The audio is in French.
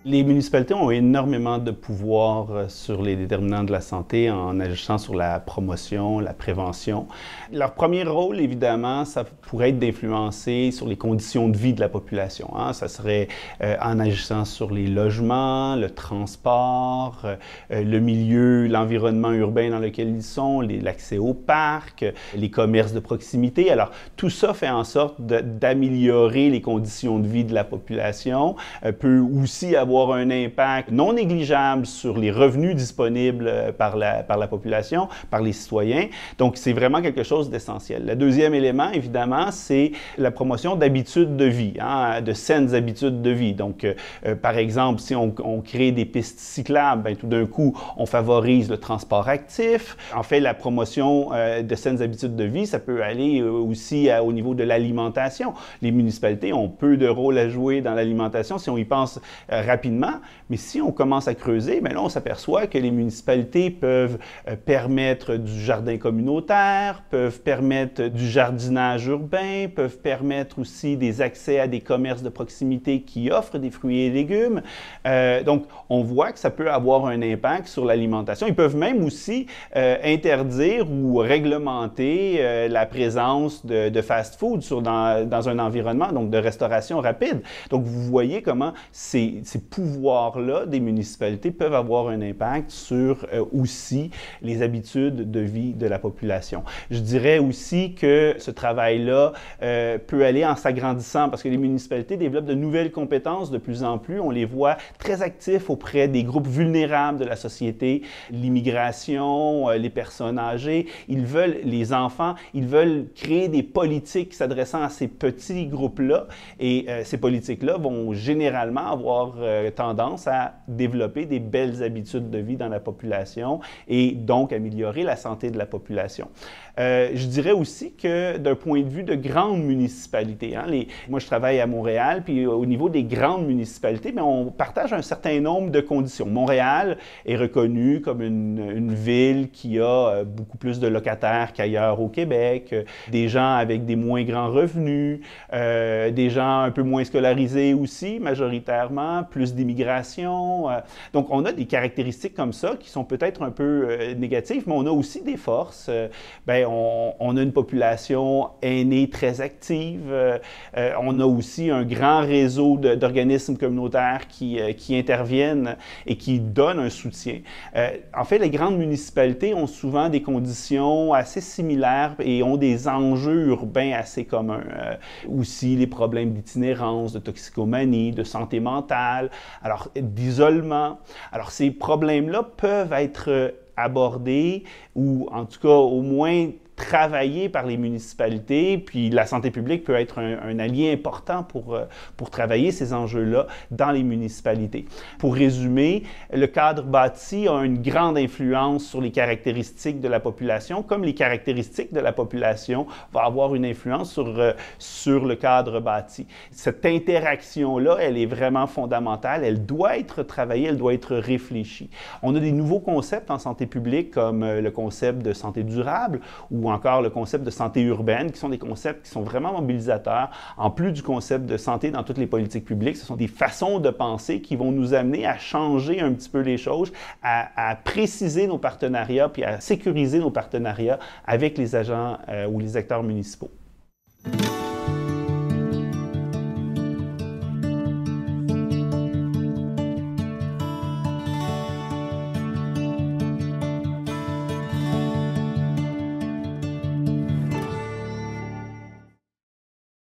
Les municipalités ont énormément de pouvoir sur les déterminants de la santé en agissant sur la promotion, la prévention. Leur premier rôle, évidemment, ça pourrait être d'influencer sur les conditions de vie de la population. Ça serait en agissant sur les logements, le transport, le milieu, l'environnement urbain dans lequel ils sont, l'accès aux parcs, les commerces de proximité. Alors, tout ça fait en sorte d'améliorer les conditions de vie de la population, peut aussi avoir un impact non négligeable sur les revenus disponibles par la population, par les citoyens. Donc, c'est vraiment quelque chose d'essentiel. Le deuxième élément, évidemment, c'est la promotion d'habitudes de vie, de saines habitudes de vie. Donc, par exemple, si on crée des pistes cyclables, bien, tout d'un coup, on favorise le transport actif. En fait, la promotion de saines habitudes de vie, ça peut aller aussi au niveau de l'alimentation. Les municipalités ont peu de rôle à jouer dans l'alimentation si on y pense rapidement. Mais si on commence à creuser, bien là, on s'aperçoit que les municipalités peuvent permettre du jardin communautaire, peuvent permettre du jardinage urbain, peuvent permettre aussi des accès à des commerces de proximité qui offrent des fruits et légumes. Donc, on voit que ça peut avoir un impact sur l'alimentation. Ils peuvent même aussi interdire ou réglementer la présence de fast-food dans un environnement, donc de restauration rapide. Donc, vous voyez comment ces pouvoirs-là des municipalités peuvent avoir un impact sur aussi les habitudes de vie de la population. Je dirais aussi que ce travail-là peut aller en s'agrandissant parce que les municipalités développent de nouvelles compétences de plus en plus. On les voit très actifs auprès des groupes vulnérables de la société, l'immigration, les personnes âgées. Les enfants, ils veulent créer des politiques s'adressant à ces petits groupes-là et ces politiques-là vont généralement avoir tendance à développer des belles habitudes de vie dans la population et donc améliorer la santé de la population. Je dirais aussi que d'un point de vue de grandes municipalités, moi je travaille à Montréal, puis au niveau des grandes municipalités, bien, on partage un certain nombre de conditions. Montréal est reconnu comme une ville qui a beaucoup plus de locataires qu'ailleurs au Québec, des gens avec des moins grands revenus, des gens un peu moins scolarisés aussi, majoritairement, plus d'immigration. Donc, on a des caractéristiques comme ça qui sont peut-être un peu négatives, mais on a aussi des forces. Bien, on a une population aînée très active. On a aussi un grand réseau d'organismes communautaires qui interviennent et qui donnent un soutien. En fait, les grandes municipalités ont souvent des conditions assez similaires et ont des enjeux urbains assez communs. Aussi, les problèmes d'itinérance, de toxicomanie, de santé mentale, alors d'isolement. Alors, ces problèmes-là peuvent être abordés ou en tout cas au moins travaillés par les municipalités, puis la santé publique peut être un allié important pour travailler ces enjeux-là dans les municipalités. Pour résumer, le cadre bâti a une grande influence sur les caractéristiques de la population, comme les caractéristiques de la population vont avoir une influence sur le cadre bâti. Cette interaction-là, elle est vraiment fondamentale, elle doit être travaillée, elle doit être réfléchie. On a des nouveaux concepts en santé publique, comme le concept de santé durable, ou encore le concept de santé urbaine, qui sont des concepts qui sont vraiment mobilisateurs. En plus du concept de santé dans toutes les politiques publiques, ce sont des façons de penser qui vont nous amener à changer un petit peu les choses, à préciser nos partenariats, puis à sécuriser nos partenariats avec les agents ou les acteurs municipaux.